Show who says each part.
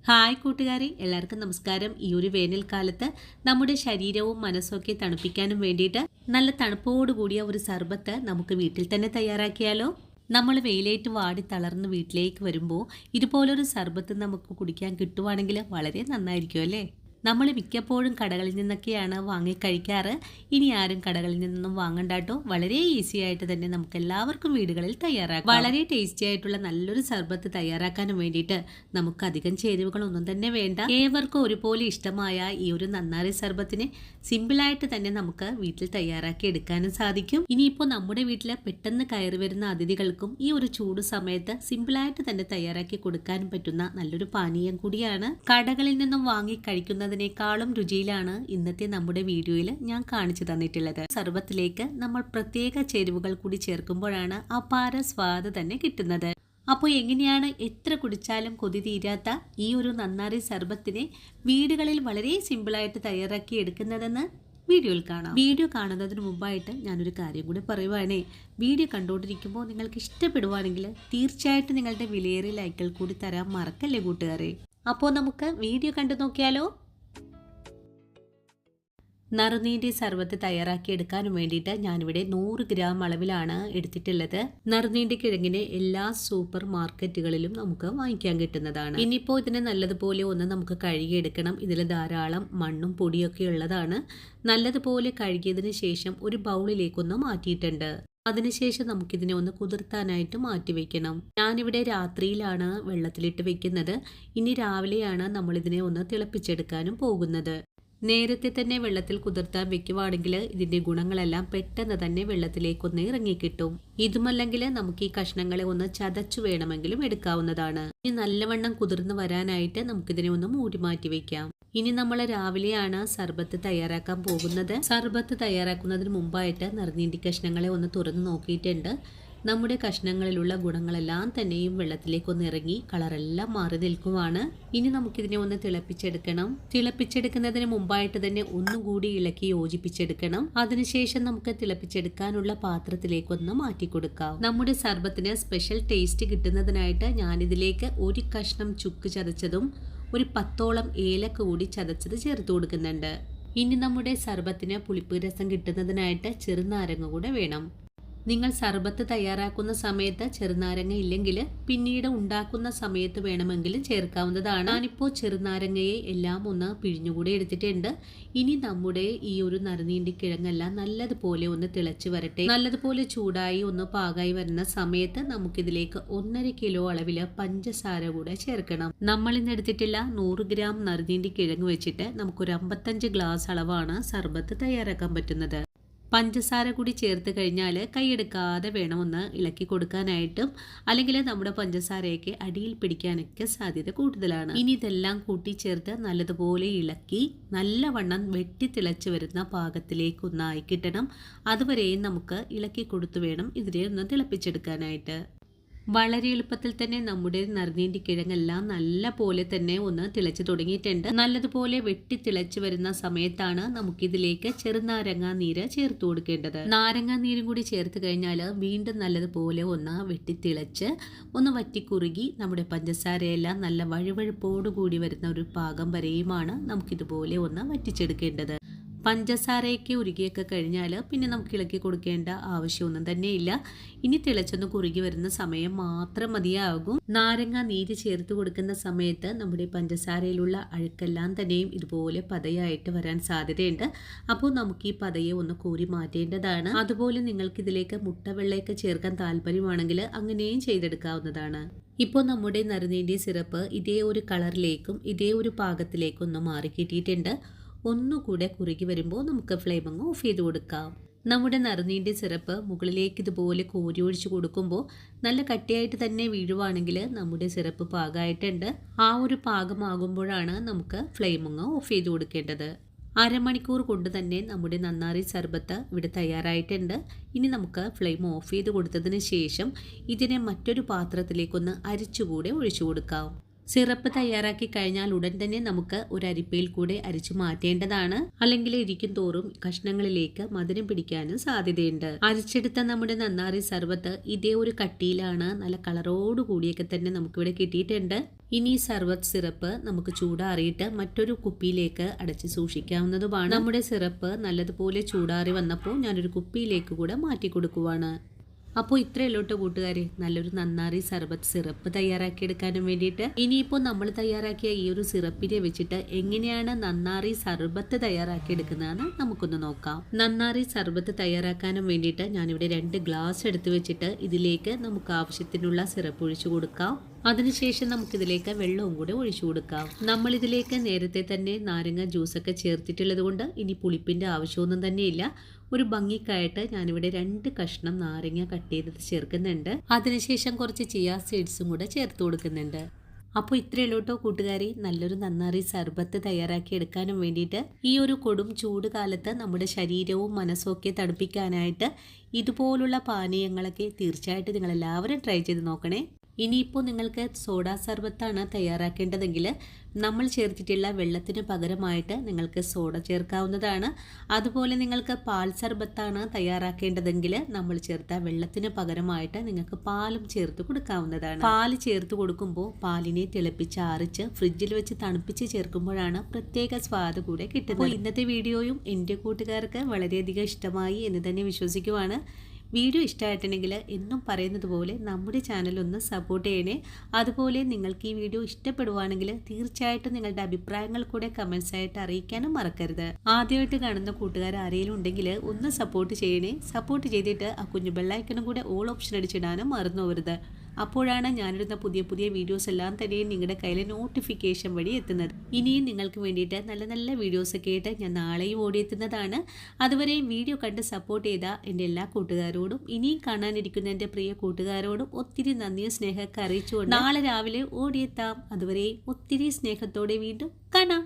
Speaker 1: Hi കൂട്ടുകാരെ, എല്ലാവർക്കും നമസ്കാരം. ഈ ഒരു വേനൽക്കാലത്ത് നമ്മുടെ ശരീരവും മനസ്സൊക്കെ തണുപ്പിക്കാനും വേണ്ടിയിട്ട് നല്ല തണുപ്പോടുകൂടിയ ഒരു സർബത്ത് നമുക്ക് വീട്ടിൽ തന്നെ തയ്യാറാക്കിയാലോ? നമ്മൾ വെയിലേറ്റ് വാടി തളർന്ന് വീട്ടിലേക്ക് വരുമ്പോൾ ഇതുപോലൊരു സർബത്ത് നമുക്ക് കുടിക്കാൻ കിട്ടുവാണെങ്കിൽ വളരെ നന്നായിരിക്കും അല്ലേ? നമ്മൾ മിക്കപ്പോഴും കടകളിൽ നിന്നൊക്കെയാണ് വാങ്ങി കഴിക്കാറ്. ഇനി ആരും കടകളിൽ നിന്നൊന്നും വാങ്ങണ്ടാട്ടോ. വളരെ ഈസി ആയിട്ട് തന്നെ നമുക്ക് എല്ലാവർക്കും വീടുകളിൽ തയ്യാറാക്കാം. വളരെ ടേസ്റ്റി ആയിട്ടുള്ള നല്ലൊരു സർബത്ത് തയ്യാറാക്കാനും വേണ്ടിയിട്ട് നമുക്ക് അധികം ചേരുവകളൊന്നും തന്നെ വേണ്ട. ഏവർക്കും ഒരുപോലെ ഇഷ്ടമായ ഈ ഒരു നന്നാരി സർബത്തിനെ സിമ്പിളായിട്ട് തന്നെ നമുക്ക് വീട്ടിൽ തയ്യാറാക്കി എടുക്കാനും സാധിക്കും. ഇനിയിപ്പോൾ നമ്മുടെ വീട്ടിൽ പെട്ടെന്ന് കയറി വരുന്ന അതിഥികൾക്കും ഈ ഒരു ചൂട് സമയത്ത് സിമ്പിളായിട്ട് തന്നെ തയ്യാറാക്കി കൊടുക്കാനും പറ്റുന്ന നല്ലൊരു പാനീയം കൂടിയാണ്. കടകളിൽ നിന്നും വാങ്ങി കഴിക്കുന്നതിനേക്കാളും രുചിയിലാണ് ഇന്നത്തെ നമ്മുടെ വീഡിയോയിൽ ഞാൻ കാണിച്ചു തന്നിട്ടുള്ളത്. സർബത്തിലേക്ക് നമ്മൾ പ്രത്യേക ചേരുവകൾ കൂടി ചേർക്കുമ്പോഴാണ് അപാര സ്വാദ് തന്നെ കിട്ടുന്നത്. അപ്പോൾ എങ്ങനെയാണ് എത്ര കുടിച്ചാലും കൊതി തീരാത്ത ഈ ഒരു നന്നാരി സർബത്തിനെ വീടുകളിൽ വളരെ സിമ്പിളായിട്ട് തയ്യാറാക്കി എടുക്കുന്നതെന്ന് വീഡിയോയിൽ കാണാം. വീഡിയോ കാണുന്നതിന് മുമ്പായിട്ട് ഞാനൊരു കാര്യം കൂടി പറയുവാണേ. വീഡിയോ കണ്ടുകൊണ്ടിരിക്കുമ്പോൾ നിങ്ങൾക്ക് ഇഷ്ടപ്പെടുവാണെങ്കിൽ തീർച്ചയായിട്ടും നിങ്ങളുടെ വിലയേറിയ ലൈക്കുകൾ കൂടി തരാൻ മറക്കല്ലേ കൂട്ടുകാരെ. അപ്പോൾ നമുക്ക് വീഡിയോ കണ്ടു നോക്കിയാലോ? നറുനീണ്ടി സർബത്ത് തയ്യാറാക്കി എടുക്കാനും വേണ്ടിയിട്ട് ഞാനിവിടെ 100 ഗ്രാം അളവിലാണ് എടുത്തിട്ടുള്ളത്. നറുനീണ്ടി കിഴങ്ങിനെ എല്ലാ സൂപ്പർ മാർക്കറ്റുകളിലും നമുക്ക് വാങ്ങിക്കാൻ കിട്ടുന്നതാണ്. ഇനിയിപ്പോൾ ഇതിനെ നല്ലതുപോലെ ഒന്ന് നമുക്ക് കഴുകിയെടുക്കണം. ഇതിൽ ധാരാളം മണ്ണും പൊടിയൊക്കെ ഉള്ളതാണ്. നല്ലതുപോലെ കഴുകിയതിന് ശേഷം ഒരു ബൗളിലേക്കൊന്ന് മാറ്റിയിട്ടുണ്ട്. അതിനുശേഷം നമുക്കിതിനെ ഒന്ന് കുതിർത്താനായിട്ട് മാറ്റി വെക്കണം. ഞാനിവിടെ രാത്രിയിലാണ് വെള്ളത്തിലിട്ട് വെക്കുന്നത്. ഇനി രാവിലെയാണ് നമ്മളിതിനെ ഒന്ന് തിളപ്പിച്ചെടുക്കാനും പോകുന്നത്. നേരത്തെ തന്നെ വെള്ളത്തിൽ കുതിർത്താൻ വെക്കുവാണെങ്കിൽ ഇതിന്റെ ഗുണങ്ങളെല്ലാം പെട്ടെന്ന് തന്നെ വെള്ളത്തിലേക്കൊന്ന് ഇറങ്ങിക്കിട്ടും. ഇതുമല്ലെങ്കിൽ നമുക്ക് ഈ കഷ്ണങ്ങളെ ഒന്ന് ചതച്ചു വേണമെങ്കിലും എടുക്കാവുന്നതാണ്. ഇനി നല്ലവണ്ണം കുതിർന്ന് വരാനായിട്ട് നമുക്കിതിനെ ഒന്ന് മൂടി മാറ്റി വെക്കാം. ഇനി നമ്മൾ രാവിലെയാണ് സർബത്ത് തയ്യാറാക്കാൻ പോകുന്നത്. സർബത്ത് തയ്യാറാക്കുന്നതിന് മുമ്പായിട്ട് നറുനീണ്ടി കഷ്ണങ്ങളെ ഒന്ന് തുറന്ന് നോക്കിയിട്ടുണ്ട്. നമ്മുടെ കഷ്ണങ്ങളിലുള്ള ഗുണങ്ങളെല്ലാം തന്നെയും വെള്ളത്തിലേക്കൊന്ന് ഇറങ്ങി കളറെല്ലാം മാറി നിൽക്കുവാണ്. ഇനി നമുക്കിതിനെ ഒന്ന് തിളപ്പിച്ചെടുക്കണം. തിളപ്പിച്ചെടുക്കുന്നതിന് മുമ്പായിട്ട് തന്നെ ഒന്നുകൂടി ഇളക്കി യോജിപ്പിച്ചെടുക്കണം. അതിനുശേഷം നമുക്ക് തിളപ്പിച്ചെടുക്കാനുള്ള പാത്രത്തിലേക്കൊന്ന് മാറ്റി കൊടുക്കാം. നമ്മുടെ സർബത്തിന് സ്പെഷ്യൽ ടേസ്റ്റ് കിട്ടുന്നതിനായിട്ട് ഞാനിതിലേക്ക് ഒരു കഷ്ണം ചുക്ക് ചതച്ചതും ഒരു 10ഓളം ഏലക്ക കൂടി ചതച്ചത് ചേർത്ത് കൊടുക്കുന്നുണ്ട്. ഇനി നമ്മുടെ സർബത്തിന് പുളിപ്പ് രസം കിട്ടുന്നതിനായിട്ട് ചെറുനാരങ്ങ കൂടെ വേണം. നിങ്ങൾ സർബത്ത് തയ്യാറാക്കുന്ന സമയത്ത് ചെറുനാരങ്ങ ഇല്ലെങ്കിൽ പിന്നീട് ഉണ്ടാക്കുന്ന സമയത്ത് വേണമെങ്കിലും ചേർക്കാവുന്നതാണ്. ഞാനിപ്പോൾ ചെറുനാരങ്ങയെ എല്ലാം ഒന്ന് പിഴിഞ്ഞുകൂടി എടുത്തിട്ടുണ്ട്. ഇനി നമ്മുടെ ഈ ഒരു നറുനീണ്ടി കിഴങ്ങെല്ലാം നല്ലതുപോലെ ഒന്ന് തിളച്ച് വരട്ടെ. നല്ലതുപോലെ ചൂടായി ഒന്ന് പാകായി വരുന്ന സമയത്ത് നമുക്കിതിലേക്ക് 1.5 കിലോ അളവിൽ പഞ്ചസാര കൂടെ ചേർക്കണം. നമ്മളിന്ന് എടുത്തിട്ടില്ല 100 ഗ്രാം നറുനീണ്ടി കിഴങ്ങ് വെച്ചിട്ട് നമുക്കൊരു 55 ഗ്ലാസ് അളവാണ് സർബത്ത് തയ്യാറാക്കാൻ പറ്റുന്നത്. പഞ്ചസാര കൂടി ചേർത്ത് കഴിഞ്ഞാൽ കൈയെടുക്കാതെ വേണമെന്ന് ഇളക്കി കൊടുക്കാനായിട്ടും, അല്ലെങ്കിൽ നമ്മുടെ പഞ്ചസാരയൊക്കെ അടിയിൽ പിടിക്കാനൊക്കെ സാധ്യത കൂടുതലാണ്. ഇനി ഇതെല്ലാം കൂട്ടി ചേർത്ത് നല്ലതുപോലെ ഇളക്കി നല്ലവണ്ണം വെട്ടി തിളച്ച് വരുന്ന പാകത്തിലേക്കൊന്നായി കിട്ടണം. അതുവരെയും നമുക്ക് ഇളക്കി കൊടുത്തു വേണം ഇതിനെ ഒന്ന് തിളപ്പിച്ചെടുക്കാനായിട്ട്. വളരെ എളുപ്പത്തിൽ തന്നെ നമ്മുടെ നറുനീണ്ടി കിഴങ്ങെല്ലാം നല്ല പോലെ തന്നെ ഒന്ന് തിളച്ച് തുടങ്ങിയിട്ടുണ്ട്. നല്ലതുപോലെ വെട്ടി തിളച്ച് വരുന്ന സമയത്താണ് നമുക്കിതിലേക്ക് ചെറുനാരങ്ങ നീര് ചേർത്ത് കൊടുക്കേണ്ടത്. നാരങ്ങ നീരും കൂടി ചേർത്ത് കഴിഞ്ഞാൽ വീണ്ടും നല്ലതുപോലെ ഒന്ന് വെട്ടി തിളച്ച് ഒന്ന് വറ്റിക്കുറുകി നമ്മുടെ പഞ്ചസാരയെല്ലാം നല്ല വഴുവഴുപ്പോടു കൂടി വരുന്ന ഒരു പാകം വരെയുമാണ് നമുക്കിതുപോലെ ഒന്ന് വറ്റിച്ചെടുക്കേണ്ടത്. പഞ്ചസാരയൊക്കെ ഉരുകിയൊക്കെ കഴിഞ്ഞാൽ പിന്നെ നമുക്ക് ഇളക്കി കൊടുക്കേണ്ട ആവശ്യമൊന്നും തന്നെയില്ല. ഇനി തിളച്ചൊന്ന് കുറുകി വരുന്ന സമയം മാത്രം മതിയാകും. നാരങ്ങ നീര് ചേർത്ത് കൊടുക്കുന്ന സമയത്ത് നമ്മുടെ പഞ്ചസാരയിലുള്ള അഴുക്കെല്ലാം തന്നെയും ഇതുപോലെ പതയായിട്ട് വരാൻ സാധ്യതയുണ്ട്. അപ്പോൾ നമുക്ക് ഈ പതയെ ഒന്ന് കോരി മാറ്റേണ്ടതാണ്. അതുപോലെ നിങ്ങൾക്ക് ഇതിലേക്ക് മുട്ടവെള്ളയൊക്കെ ചേർക്കാൻ താല്പര്യമാണെങ്കിൽ അങ്ങനെയും ചെയ്തെടുക്കാവുന്നതാണ്. ഇപ്പോൾ നമ്മുടെ നറുനീണ്ടി സിറപ്പ് ഇതേ ഒരു കളറിലേക്കും ഇതേ ഒരു പാകത്തിലേക്കും ഒന്ന് മാറി കിട്ടിയിട്ടുണ്ട്. ഒന്നുകൂടെ കുറുകി വരുമ്പോൾ നമുക്ക് ഫ്ലെയിം അങ്ങ് ഓഫ് ചെയ്ത് കൊടുക്കാം. നമ്മുടെ നറുനീണ്ടി സിറപ്പ് മുകളിലേക്ക് ഇതുപോലെ കോരി ഒഴിച്ച് കൊടുക്കുമ്പോൾ നല്ല കട്ടിയായിട്ട് തന്നെ വീഴുവാണെങ്കിൽ നമ്മുടെ സിറപ്പ് പാകമായിട്ടുണ്ട്. ആ ഒരു പാകമാകുമ്പോഴാണ് നമുക്ക് ഫ്ലെയിം അങ്ങ് ഓഫ് ചെയ്ത് കൊടുക്കേണ്ടത്. അരമണിക്കൂർ കൊണ്ട് തന്നെ നമ്മുടെ നന്നാരി സർബത്ത് ഇവിടെ തയ്യാറായിട്ടുണ്ട്. ഇനി നമുക്ക് ഫ്ലെയിം ഓഫ് ചെയ്ത് കൊടുത്തതിന് ശേഷം ഇതിനെ മറ്റൊരു പാത്രത്തിലേക്കൊന്ന് അരിച്ചുകൂടെ ഒഴിച്ചു കൊടുക്കാം. സിറപ്പ് തയ്യാറാക്കി കഴിഞ്ഞാൽ ഉടൻ തന്നെ നമുക്ക് ഒരു അരിപ്പയിൽ കൂടെ അരിച്ചു മാറ്റേണ്ടതാണ്. അല്ലെങ്കിൽ ഇരിക്കും തോറും കഷ്ണങ്ങളിലേക്ക് മധുരം പിടിക്കാനും സാധ്യതയുണ്ട്. അരിച്ചെടുത്ത നമ്മുടെ നന്നാറി സർബത്ത് ഇതേ ഒരു കട്ടിയിലാണ്, നല്ല കളറോട് കൂടിയൊക്കെ തന്നെ നമുക്കിവിടെ കിട്ടിയിട്ടുണ്ട്. ഇനി സർബത്ത് സിറപ്പ് നമുക്ക് ചൂടാറിയിട്ട് മറ്റൊരു കുപ്പിയിലേക്ക് അടച്ച് സൂക്ഷിക്കാവുന്നതുമാണ്. നമ്മുടെ സിറപ്പ് നല്ലതുപോലെ ചൂടാറി വന്നപ്പോൾ ഞാനൊരു കുപ്പിയിലേക്ക് കൂടെ മാറ്റി കൊടുക്കുവാണ്. അപ്പോൾ ഇത്രയല്ലോട്ടോ കൂട്ടുകാരെ, നല്ലൊരു നന്നാറി സർബത്ത് സിറപ്പ് തയ്യാറാക്കിയെടുക്കാനും വേണ്ടിയിട്ട്. ഇനിയിപ്പോൾ നമ്മൾ തയ്യാറാക്കിയ ഈ ഒരു സിറപ്പിനെ വെച്ചിട്ട് എങ്ങനെയാണ് നന്നാറി സർബത്ത് തയ്യാറാക്കിയെടുക്കുന്നതെന്ന് നമുക്കൊന്ന് നോക്കാം. നന്നാറി സർബത്ത് തയ്യാറാക്കാനും വേണ്ടിയിട്ട് ഞാനിവിടെ 2 ഗ്ലാസ് എടുത്ത് വെച്ചിട്ട് ഇതിലേക്ക് നമുക്ക് ആവശ്യത്തിനുള്ള സിറപ്പ് ഒഴിച്ചു കൊടുക്കാം. അതിനുശേഷം നമുക്കിതിലേക്ക് വെള്ളവും കൂടെ ഒഴിച്ചു കൊടുക്കാം. നമ്മളിതിലേക്ക് നേരത്തെ തന്നെ നാരങ്ങ ജ്യൂസൊക്കെ ചേർത്തിട്ടുള്ളത് കൊണ്ട് ഇനി പുളിപ്പിൻ്റെ ആവശ്യമൊന്നും തന്നെയില്ല. ഒരു ഭംഗിക്കായിട്ട് ഞാനിവിടെ 2 കഷ്ണം നാരങ്ങ കട്ട് ചെയ്തത് ചേർക്കുന്നുണ്ട്. അതിനുശേഷം കുറച്ച് ചിയ സീഡ്സും കൂടെ ചേർത്ത് കൊടുക്കുന്നുണ്ട്. അപ്പോൾ ഇത്രയുള്ളൂട്ടോ കൂട്ടുകാരി, നല്ലൊരു നന്നാറി സർബത്ത് തയ്യാറാക്കി എടുക്കാനും വേണ്ടിയിട്ട്. ഈ ഒരു കൊടും ചൂട് കാലത്ത് നമ്മുടെ ശരീരവും മനസ്സും ഒക്കെ തണുപ്പിക്കാനായിട്ട് ഇതുപോലുള്ള പാനീയങ്ങളൊക്കെ തീർച്ചയായിട്ടും നിങ്ങളെല്ലാവരും ട്രൈ ചെയ്ത് നോക്കണേ. ഇനിയിപ്പോൾ നിങ്ങൾക്ക് സോഡാ സർബത്താണ് തയ്യാറാക്കേണ്ടതെങ്കിൽ നമ്മൾ ചേർത്തിട്ടുള്ള വെള്ളത്തിന് പകരമായിട്ട് നിങ്ങൾക്ക് സോഡ ചേർക്കാവുന്നതാണ്. അതുപോലെ നിങ്ങൾക്ക് പാൽ സർബത്താണ് തയ്യാറാക്കേണ്ടതെങ്കിൽ നമ്മൾ ചേർത്ത വെള്ളത്തിന് പകരമായിട്ട് നിങ്ങൾക്ക് പാലും ചേർത്ത് കൊടുക്കാവുന്നതാണ്. പാല് ചേർത്ത് കൊടുക്കുമ്പോൾ പാലിനെ തിളപ്പിച്ച് ആറിച്ച് ഫ്രിഡ്ജിൽ വെച്ച് തണുപ്പിച്ച് ചേർക്കുമ്പോഴാണ് പ്രത്യേക സ്വാദ് കൂടെ കിട്ടുന്നത്. ഇന്നത്തെ വീഡിയോയും എൻ്റെ കൂട്ടുകാർക്ക് വളരെയധികം ഇഷ്ടമായി എന്ന് തന്നെ വിശ്വസിക്കുവാണ്. വീഡിയോ ഇഷ്ടമായിട്ടുണ്ടെങ്കിൽ എന്നും പറയുന്നത് പോലെ നമ്മുടെ ചാനലൊന്ന് സപ്പോർട്ട് ചെയ്യണേ. അതുപോലെ നിങ്ങൾക്ക് ഈ വീഡിയോ ഇഷ്ടപ്പെടുവാണെങ്കിൽ തീർച്ചയായിട്ടും നിങ്ങളുടെ അഭിപ്രായങ്ങൾ കൂടെ കമൻസ് ആയിട്ട് അറിയിക്കാനും മറക്കരുത്. ആദ്യമായിട്ട് കാണുന്ന കൂട്ടുകാർ ആരെങ്കിലും ഉണ്ടെങ്കിൽ ഒന്ന് സപ്പോർട്ട് ചെയ്യണേ. സപ്പോർട്ട് ചെയ്തിട്ട് ആ കുഞ്ഞു ബെല്ലൈക്കണും കൂടെ ഓൾ ഓപ്ഷൻ അടിച്ചിടാനും മറന്നു പോകരുത്. അപ്പോഴാണ് ഞാനിടുന്ന പുതിയ പുതിയ വീഡിയോസ് എല്ലാം തന്നെയും നിങ്ങളുടെ കയ്യിൽ നോട്ടിഫിക്കേഷൻ വഴി എത്തുന്നത്. ഇനിയും നിങ്ങൾക്ക് വേണ്ടിയിട്ട് നല്ല നല്ല വീഡിയോസൊക്കെ ആയിട്ട് ഞാൻ നാളെയും ഓടിയെത്തുന്നതാണ്. അതുവരെയും വീഡിയോ കണ്ട് സപ്പോർട്ട് ചെയ്ത എൻ്റെ എല്ലാ കൂട്ടുകാരോടും ഇനിയും കാണാനിരിക്കുന്ന എൻ്റെ പ്രിയ കൂട്ടുകാരോടും ഒത്തിരി നന്ദിയും സ്നേഹമൊക്കെ അറിയിച്ചുകൊണ്ട് നാളെ രാവിലെ ഓടിയെത്താം. അതുവരെയും ഒത്തിരി സ്നേഹത്തോടെ വീണ്ടും കാണാം.